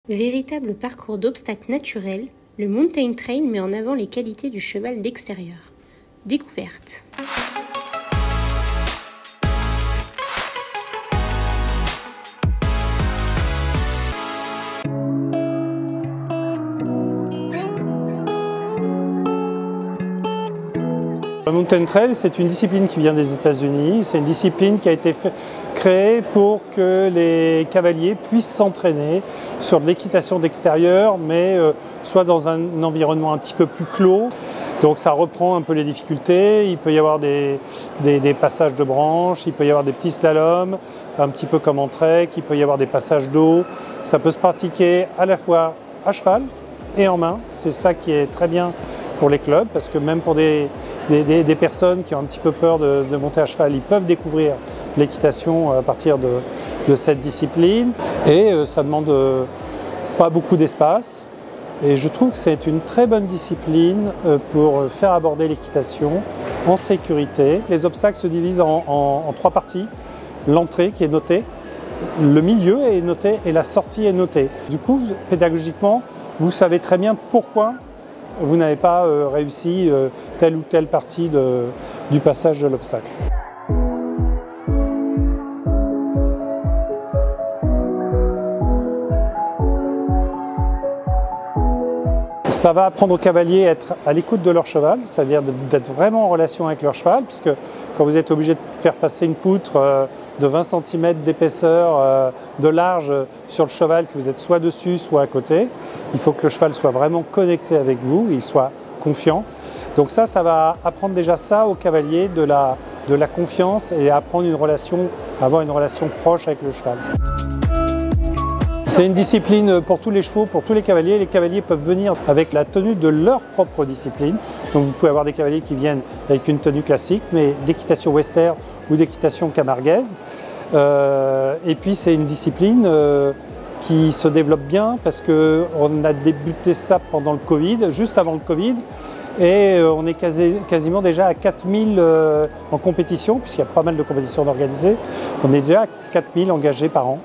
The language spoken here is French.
Véritable parcours d'obstacles naturels, le Mountain Trail met en avant les qualités du cheval d'extérieur. Découverte. Le Mountain Trail, c'est une discipline qui vient des États-Unis. C'est une discipline qui a été créée pour que les cavaliers puissent s'entraîner sur de l'équitation d'extérieur, mais soit dans un environnement un petit peu plus clos. Donc ça reprend un peu les difficultés. Il peut y avoir des passages de branches, il peut y avoir des petits slaloms, un petit peu comme en trek, il peut y avoir des passages d'eau. Ça peut se pratiquer à la fois à cheval et en main. C'est ça qui est très bien pour les clubs, parce que même pour des personnes qui ont un petit peu peur de monter à cheval, ils peuvent découvrir l'équitation à partir de cette discipline. Et ça demande pas beaucoup d'espace. Et je trouve que c'est une très bonne discipline pour faire aborder l'équitation en sécurité. Les obstacles se divisent en trois parties. L'entrée qui est notée, le milieu est noté et la sortie est notée. Du coup, pédagogiquement, vous savez très bien pourquoi vous n'avez pas réussi telle ou telle partie du passage de l'obstacle. Ça va apprendre aux cavaliers à être à l'écoute de leur cheval, c'est-à-dire d'être vraiment en relation avec leur cheval, puisque quand vous êtes obligé de faire passer une poutre de 20 cm d'épaisseur, de large sur le cheval, que vous êtes soit dessus, soit à côté, il faut que le cheval soit vraiment connecté avec vous, il soit confiant. Donc ça va apprendre déjà ça aux cavaliers, de la confiance, et apprendre avoir une relation proche avec le cheval. C'est une discipline pour tous les chevaux, pour tous les cavaliers. Les cavaliers peuvent venir avec la tenue de leur propre discipline. Donc vous pouvez avoir des cavaliers qui viennent avec une tenue classique, mais d'équitation western ou d'équitation camarguaise. Et puis c'est une discipline qui se développe bien, parce qu'on a débuté ça pendant le Covid, juste avant le Covid. Et on est quasiment déjà à 4000 en compétition, puisqu'il y a pas mal de compétitions organisées. On est déjà à 4000 engagés par an.